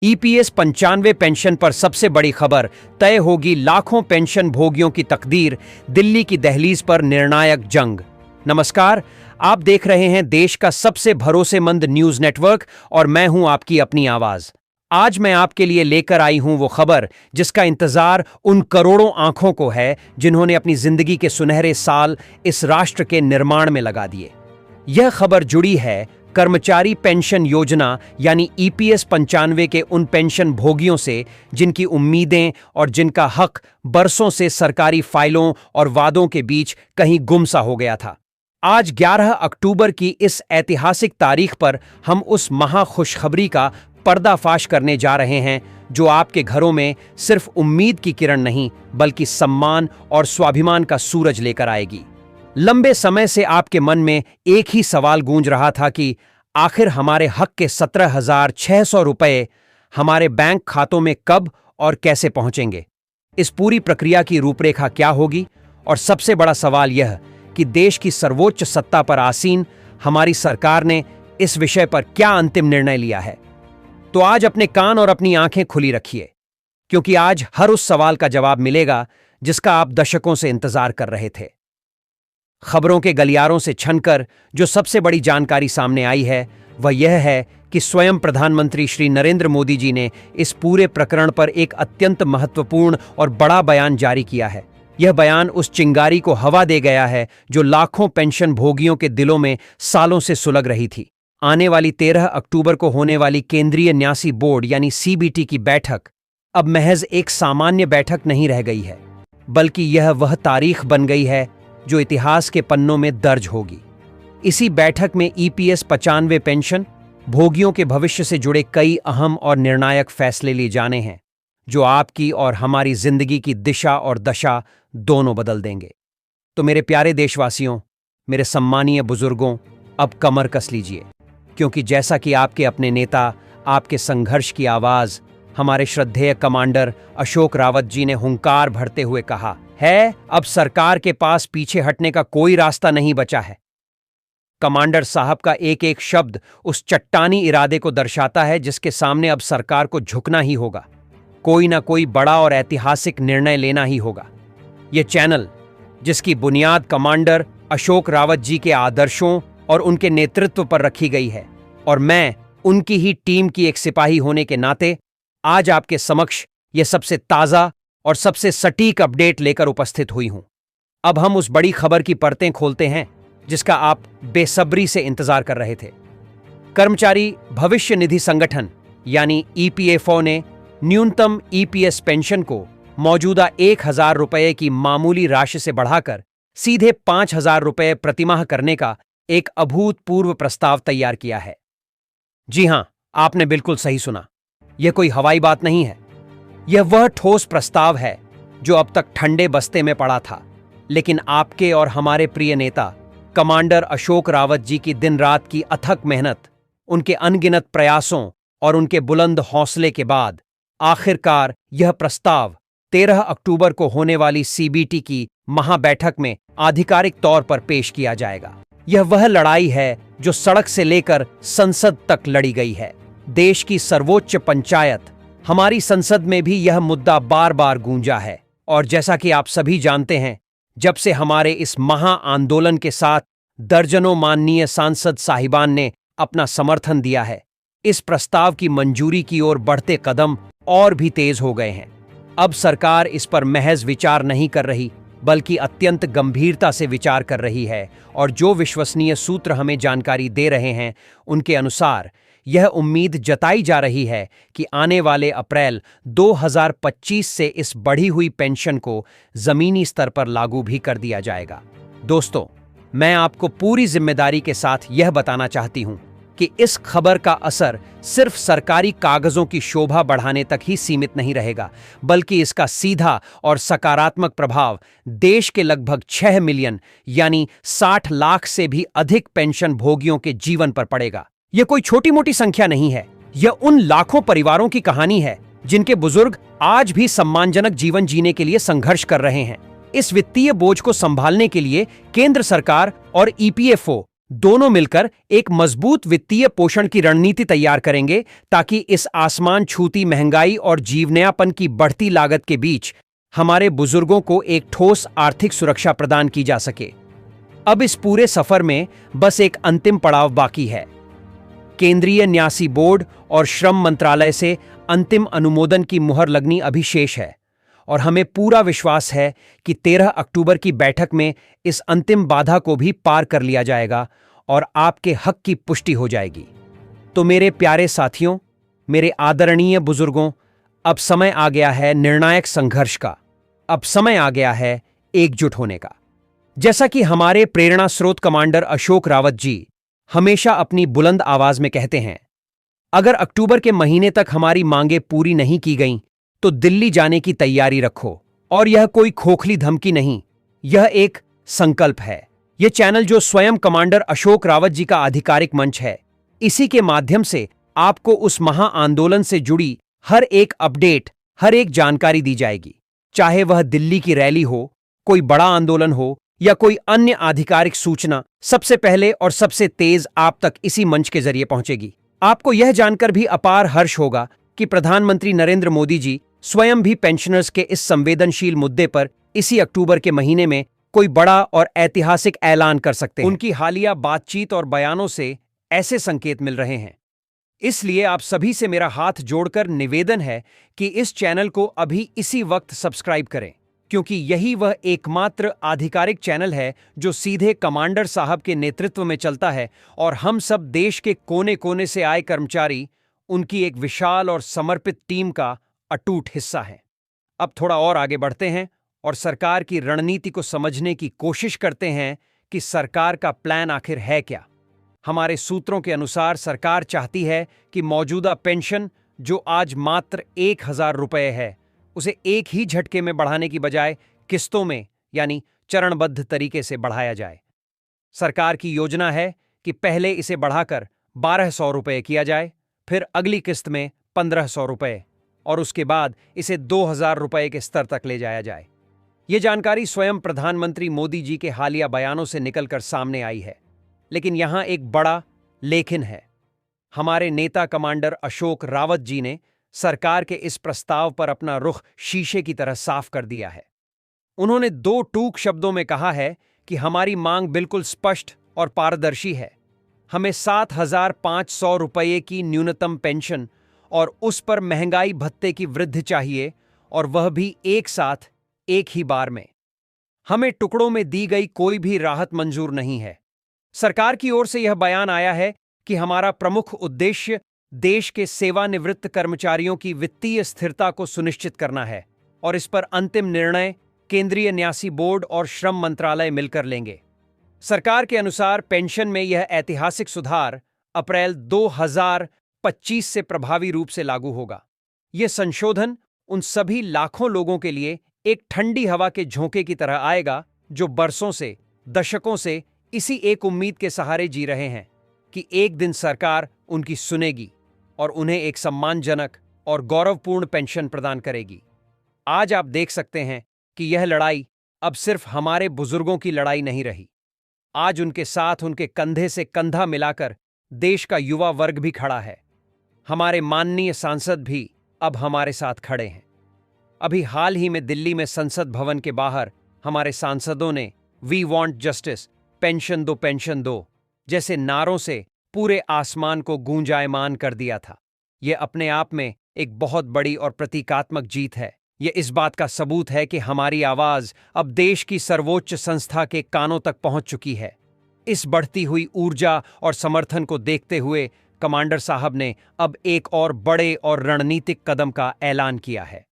EPS 95 pension पर सबसे बड़ी खबर, तय होगी लाखों पेंशन भोगियों की तकदीर, दिल्ली की दहलीज पर निर्णायक जंग। नमस्कार, आप देख रहे हैं देश का सबसे भरोसेमंद न्यूज नेटवर्क और मैं हूं आपकी अपनी आवाज। आज मैं आपके लिए लेकर आई हूं वो खबर जिसका इंतजार उन करोड़ों आंखों को है जिन्होंने अपनी जिंदगी के सुनहरे साल इस राष्ट्र के निर्माण में लगा दिए। यह खबर जुड़ी है कर्मचारी पेंशन योजना यानी ईपीएस 95 के उन पेंशन भोगियों से जिनकी उम्मीदें और जिनका हक बरसों से सरकारी फाइलों और वादों के बीच कहीं गुम सा हो गया था। आज 11 अक्टूबर की इस ऐतिहासिक तारीख पर हम उस महाखुशखबरी का पर्दाफाश करने जा रहे हैं जो आपके घरों में सिर्फ उम्मीद की किरण नहीं बल्कि सम्मान और स्वाभिमान का सूरज लेकर आएगी। लंबे समय से आपके मन में एक ही सवाल गूंज रहा था कि आखिर हमारे हक के 17,600 रुपए हमारे बैंक खातों में कब और कैसे पहुंचेंगे। इस पूरी प्रक्रिया की रूपरेखा क्या होगी, और सबसे बड़ा सवाल यह कि देश की सर्वोच्च सत्ता पर आसीन हमारी सरकार ने इस विषय पर क्या अंतिम निर्णय लिया है। तो आज अपने कान और अपनी आंखें खुली रखिए, क्योंकि आज हर उस सवाल का जवाब मिलेगा जिसका आप दशकों से इंतजार कर रहे थे। खबरों के गलियारों से छनकर जो सबसे बड़ी जानकारी सामने आई है वह यह है कि स्वयं प्रधानमंत्री श्री नरेंद्र मोदी जी ने इस पूरे प्रकरण पर एक अत्यंत महत्वपूर्ण और बड़ा बयान जारी किया है। यह बयान उस चिंगारी को हवा दे गया है जो लाखों पेंशन भोगियों के दिलों में सालों से सुलग रही थी। आने वाली 13 अक्टूबर को होने वाली केंद्रीय न्यासी बोर्ड यानी सीबीटी की बैठक अब महज एक सामान्य बैठक नहीं रह गई है, बल्कि यह वह तारीख बन गई है जो इतिहास के पन्नों में दर्ज होगी। इसी बैठक में ईपीएस 95 पेंशन भोगियों के भविष्य से जुड़े कई अहम और निर्णायक फैसले लिए जाने हैं जो आपकी और हमारी जिंदगी की दिशा और दशा दोनों बदल देंगे। तो मेरे प्यारे देशवासियों, मेरे सम्मानीय बुजुर्गों, अब कमर कस लीजिए, क्योंकि जैसा कि आपके अपने नेता, आपके संघर्ष की आवाज, हमारे श्रद्धेय कमांडर अशोक रावत जी ने हुंकार भरते हुए कहा है, अब सरकार के पास पीछे हटने का कोई रास्ता नहीं बचा है। कमांडर साहब का एक एक शब्द उस चट्टानी इरादे को दर्शाता है जिसके सामने अब सरकार को झुकना ही होगा। कोई ना कोई बड़ा और ऐतिहासिक निर्णय लेना ही होगा। यह चैनल, जिसकी बुनियाद कमांडर अशोक रावत जी के आदर्शों और उनके नेतृत्व पर रखी गई है, और मैं उनकी ही टीम की एक सिपाही होने के नाते आज आपके समक्ष यह सबसे ताजा और सबसे सटीक अपडेट लेकर उपस्थित हुई हूं। अब हम उस बड़ी खबर की परतें खोलते हैं जिसका आप बेसब्री से इंतजार कर रहे थे। कर्मचारी भविष्य निधि संगठन यानी ईपीएफओ ने न्यूनतम ईपीएस पेंशन को मौजूदा 1,000 रुपये की मामूली राशि से बढ़ाकर सीधे 5,000 रुपये प्रतिमाह करने का एक अभूतपूर्व प्रस्ताव तैयार किया है। जी हां, आपने बिल्कुल सही सुना। यह कोई हवाई बात नहीं है। यह वह ठोस प्रस्ताव है जो अब तक ठंडे बस्ते में पड़ा था, लेकिन आपके और हमारे प्रिय नेता कमांडर अशोक रावत जी की दिन रात की अथक मेहनत, उनके अनगिनत प्रयासों और उनके बुलंद हौसले के बाद आखिरकार यह प्रस्ताव 13 अक्टूबर को होने वाली सीबीटी की महाबैठक में आधिकारिक तौर पर पेश किया जाएगा। यह वह लड़ाई है जो सड़क से लेकर संसद तक लड़ी गई है। देश की सर्वोच्च पंचायत, हमारी संसद में भी यह मुद्दा बार बार गूंजा है, और जैसा कि आप सभी जानते हैं, जब से हमारे इस महा आंदोलन के साथ दर्जनों माननीय सांसद साहिबान ने अपना समर्थन दिया है, इस प्रस्ताव की मंजूरी की ओर बढ़ते कदम और भी तेज हो गए हैं। अब सरकार इस पर महज विचार नहीं कर रही बल्कि अत्यंत गंभीरता से विचार कर रही है, और जो विश्वसनीय सूत्र हमें जानकारी दे रहे हैं उनके अनुसार यह उम्मीद जताई जा रही है कि आने वाले अप्रैल 2025 से इस बढ़ी हुई पेंशन को जमीनी स्तर पर लागू भी कर दिया जाएगा। दोस्तों, मैं आपको पूरी जिम्मेदारी के साथ यह बताना चाहती हूं कि इस खबर का असर सिर्फ सरकारी कागजों की शोभा बढ़ाने तक ही सीमित नहीं रहेगा, बल्कि इसका सीधा और सकारात्मक प्रभाव देश के लगभग 6 मिलियन यानी 60 लाख से भी अधिक पेंशन भोगियों के जीवन पर पड़ेगा। यह कोई छोटी मोटी संख्या नहीं है। यह उन लाखों परिवारों की कहानी है जिनके बुजुर्ग आज भी सम्मानजनक जीवन जीने के लिए संघर्ष कर रहे हैं। इस वित्तीय बोझ को संभालने के लिए केंद्र सरकार और ईपीएफओ दोनों मिलकर एक मजबूत वित्तीय पोषण की रणनीति तैयार करेंगे ताकि इस आसमान छूती महंगाई और जीवनयापन की बढ़ती लागत के बीच हमारे बुजुर्गों को एक ठोस आर्थिक सुरक्षा प्रदान की जा सके। अब इस पूरे सफर में बस एक अंतिम पड़ाव बाकी है। केंद्रीय न्यासी बोर्ड और श्रम मंत्रालय से अंतिम अनुमोदन की मुहर लगनी अभी शेष है और हमें पूरा विश्वास है कि 13 अक्टूबर की बैठक में इस अंतिम बाधा को भी पार कर लिया जाएगा और आपके हक की पुष्टि हो जाएगी। तो मेरे प्यारे साथियों, मेरे आदरणीय बुजुर्गों, अब समय आ गया है निर्णायक संघर्ष का। अब समय आ गया है एकजुट होने का। जैसा कि हमारे प्रेरणा स्रोत कमांडर अशोक रावत जी हमेशा अपनी बुलंद आवाज में कहते हैं, अगर अक्टूबर के महीने तक हमारी मांगें पूरी नहीं की गईं, तो दिल्ली जाने की तैयारी रखो। और यह कोई खोखली धमकी नहीं, यह एक संकल्प है। यह चैनल जो स्वयं कमांडर अशोक रावत जी का आधिकारिक मंच है, इसी के माध्यम से आपको उस महा आंदोलन से जुड़ी हर एक अपडेट, हर एक जानकारी दी जाएगी। चाहे वह दिल्ली की रैली हो, कोई बड़ा आंदोलन हो या कोई अन्य आधिकारिक सूचना, सबसे पहले और सबसे तेज आप तक इसी मंच के जरिए पहुंचेगी। आपको यह जानकर भी अपार हर्ष होगा कि प्रधानमंत्री नरेंद्र मोदी जी स्वयं भी पेंशनर्स के इस संवेदनशील मुद्दे पर इसी अक्टूबर के महीने में कोई बड़ा और ऐतिहासिक ऐलान कर सकते हैं। उनकी हालिया बातचीत और बयानों से ऐसे संकेत मिल रहे हैं। इसलिए आप सभी से मेरा हाथ जोड़कर निवेदन है कि इस चैनल को अभी इसी वक्त सब्सक्राइब करें, क्योंकि यही वह एकमात्र आधिकारिक चैनल है जो सीधे कमांडर साहब के नेतृत्व में चलता है और हम सब देश के कोने कोने से आए कर्मचारी उनकी एक विशाल और समर्पित टीम का अटूट हिस्सा हैं। अब थोड़ा और आगे बढ़ते हैं और सरकार की रणनीति को समझने की कोशिश करते हैं कि सरकार का प्लान आखिर है क्या। हमारे सूत्रों के अनुसार सरकार चाहती है कि मौजूदा पेंशन, जो आज मात्र 1,000 रुपये है, उसे एक ही झटके में बढ़ाने की बजाय किस्तों में यानी चरणबद्ध तरीके से बढ़ाया जाए। सरकार की योजना है कि पहले इसे बढ़ाकर 1,200 रुपये किया जाए, फिर अगली किस्त में 1,500 रुपये और उसके बाद इसे 2,000 रुपये के स्तर तक ले जाया जाए। ये जानकारी स्वयं प्रधानमंत्री मोदी जी के हालिया बयानों से निकलकर सामने आई है। लेकिन यहां एक बड़ा लेकिन है। हमारे नेता कमांडर अशोक रावत जी ने सरकार के इस प्रस्ताव पर अपना रुख शीशे की तरह साफ कर दिया है। उन्होंने 2 टूक शब्दों में कहा है कि हमारी मांग बिल्कुल स्पष्ट और पारदर्शी है। हमें 7,500 रुपये की न्यूनतम पेंशन और उस पर महंगाई भत्ते की वृद्धि चाहिए, और वह भी एक साथ, एक ही बार में। हमें टुकड़ों में दी गई कोई भी राहत मंजूर नहीं है। सरकार की ओर से यह बयान आया है कि हमारा प्रमुख उद्देश्य देश के सेवानिवृत्त कर्मचारियों की वित्तीय स्थिरता को सुनिश्चित करना है और इस पर अंतिम निर्णय केंद्रीय न्यासी बोर्ड और श्रम मंत्रालय मिलकर लेंगे। सरकार के अनुसार पेंशन में यह ऐतिहासिक सुधार अप्रैल 2025 से प्रभावी रूप से लागू होगा। यह संशोधन उन सभी लाखों लोगों के लिए एक ठंडी हवा के झोंके की तरह आएगा जो बरसों से, दशकों से इसी एक उम्मीद के सहारे जी रहे हैं कि एक दिन सरकार उनकी सुनेगी और उन्हें एक सम्मानजनक और गौरवपूर्ण पेंशन प्रदान करेगी। आज आप देख सकते हैं कि यह लड़ाई अब सिर्फ हमारे बुजुर्गों की लड़ाई नहीं रही। आज उनके साथ, उनके कंधे से कंधा मिलाकर देश का युवा वर्ग भी खड़ा है। हमारे माननीय सांसद भी अब हमारे साथ खड़े हैं। अभी हाल ही में दिल्ली में संसद भवन के बाहर हमारे सांसदों ने वी वॉन्ट जस्टिस, पेंशन दो जैसे नारों से पूरे आसमान को गूंजायमान कर दिया था। यह अपने आप में एक बहुत बड़ी और प्रतीकात्मक जीत है। यह इस बात का सबूत है कि हमारी आवाज अब देश की सर्वोच्च संस्था के कानों तक पहुंच चुकी है। इस बढ़ती हुई ऊर्जा और समर्थन को देखते हुए कमांडर साहब ने अब एक और बड़े और रणनीतिक कदम का ऐलान किया है।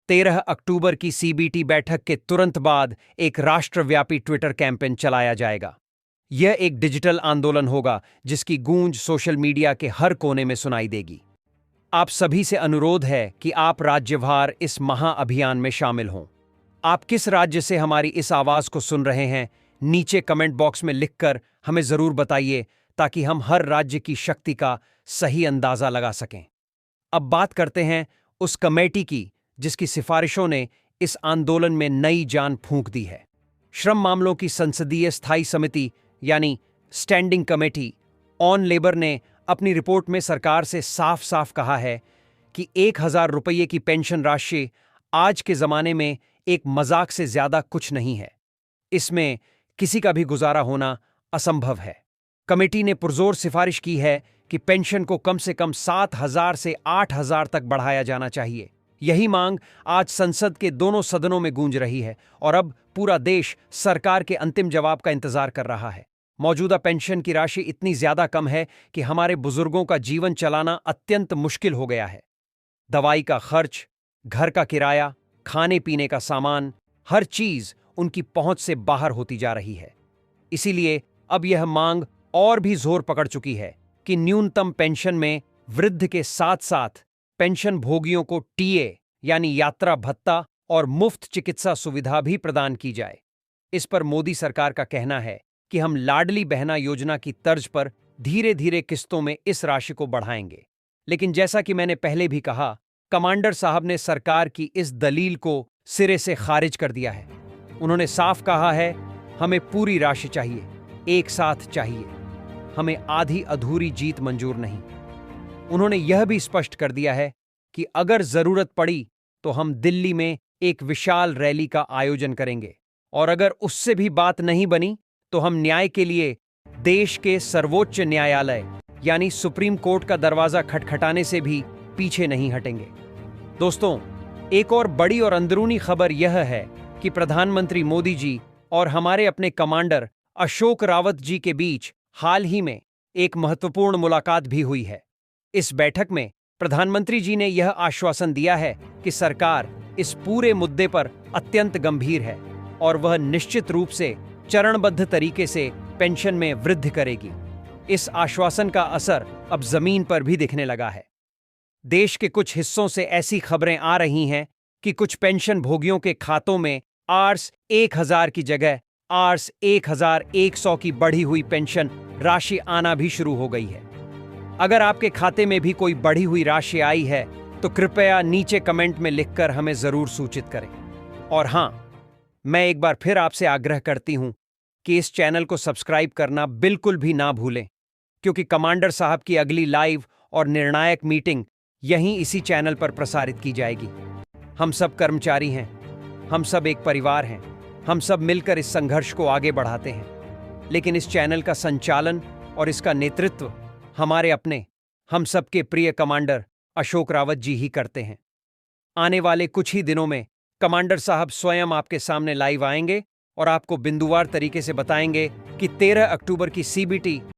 13 अक्टूबर की सीबीटी बैठक के तुरंत बाद एक राष्ट्रव्यापी ट्विटर कैंपेन चलाया जाएगा। यह एक डिजिटल आंदोलन होगा जिसकी गूंज सोशल मीडिया के हर कोने में सुनाई देगी। आप सभी से अनुरोध है कि आप राज्यवार इस महाअभियान में शामिल हों। आप किस राज्य से हमारी इस आवाज को सुन रहे हैं, नीचे कमेंट बॉक्स में लिखकर हमें जरूर बताइए, ताकि हम हर राज्य की शक्ति का सही अंदाजा लगा सकें। अब बात करते हैं उस कमेटी की जिसकी सिफारिशों ने इस आंदोलन में नई जान फूंक दी है। श्रम मामलों की संसदीय स्थायी समिति यानी स्टैंडिंग कमेटी ऑन लेबर ने अपनी रिपोर्ट में सरकार से साफ साफ कहा है कि 1,000 रुपये की पेंशन राशि आज के जमाने में एक मजाक से ज्यादा कुछ नहीं है। इसमें किसी का भी गुजारा होना असंभव है। कमेटी ने पुरजोर सिफारिश की है कि पेंशन को कम से कम 7,000 से 8,000 तक बढ़ाया जाना चाहिए। यही मांग आज संसद के दोनों सदनों में गूंज रही है और अब पूरा देश सरकार के अंतिम जवाब का इंतजार कर रहा है। मौजूदा पेंशन की राशि इतनी ज्यादा कम है कि हमारे बुजुर्गों का जीवन चलाना अत्यंत मुश्किल हो गया है। दवाई का खर्च, घर का किराया, खाने पीने का सामान, हर चीज उनकी पहुंच से बाहर होती जा रही है। इसीलिए अब यह मांग और भी जोर पकड़ चुकी है कि न्यूनतम पेंशन में वृद्धि के साथ साथ पेंशन भोगियों को टीए यानी यात्रा भत्ता और मुफ्त चिकित्सा सुविधा भी प्रदान की जाए। इस पर मोदी सरकार का कहना है कि हम लाडली बहना योजना की तर्ज पर धीरे धीरे किस्तों में इस राशि को बढ़ाएंगे। लेकिन जैसा कि मैंने पहले भी कहा, कमांडर साहब ने सरकार की इस दलील को सिरे से खारिज कर दिया है। उन्होंने साफ कहा है, हमें पूरी राशि चाहिए, एक साथ चाहिए, हमें आधी अधूरी जीत मंजूर नहीं। उन्होंने यह भी स्पष्ट कर दिया है कि अगर जरूरत पड़ी तो हम दिल्ली में एक विशाल रैली का आयोजन करेंगे और अगर उससे भी बात नहीं बनी तो हम न्याय के लिए देश के सर्वोच्च न्यायालय यानी सुप्रीम कोर्ट का दरवाजा खटखटाने से भी पीछे नहीं हटेंगे। दोस्तों, एक और बड़ी और अंदरूनी खबर यह है कि प्रधानमंत्री मोदी जी और हमारे अपने कमांडर अशोक रावत जी के बीच हाल ही में एक महत्वपूर्ण मुलाकात भी हुई है। इस बैठक में प्रधानमंत्री जी ने यह आश्वासन दिया है कि सरकार इस पूरे मुद्दे पर अत्यंत गंभीर है और वह निश्चित रूप से चरणबद्ध तरीके से पेंशन में वृद्धि करेगी। इस आश्वासन का असर अब जमीन पर भी दिखने लगा है। देश के कुछ हिस्सों से ऐसी खबरें आ रही हैं कि कुछ पेंशन भोगियों के खातों में आर्स 1,000 की जगह आर्स 1,100 की बढ़ी हुई पेंशन राशि आना भी शुरू हो गई है। अगर आपके खाते में भी कोई बढ़ी हुई राशि आई है तो कृपया नीचे कमेंट में लिखकर हमें जरूर सूचित करें। और हां, मैं एक बार फिर आपसे आग्रह करती हूं कि इस चैनल को सब्सक्राइब करना बिल्कुल भी ना भूलें, क्योंकि कमांडर साहब की अगली लाइव और निर्णायक मीटिंग यहीं इसी चैनल पर प्रसारित की जाएगी। हम सब कर्मचारी हैं, हम सब एक परिवार हैं, हम सब मिलकर इस संघर्ष को आगे बढ़ाते हैं। लेकिन इस चैनल का संचालन और इसका नेतृत्व हमारे अपने, हम सबके प्रिय कमांडर अशोक रावत जी ही करते हैं। आने वाले कुछ ही दिनों में कमांडर साहब स्वयं आपके सामने लाइव आएंगे और आपको बिंदुवार तरीके से बताएंगे कि 13 अक्टूबर की सीबीटी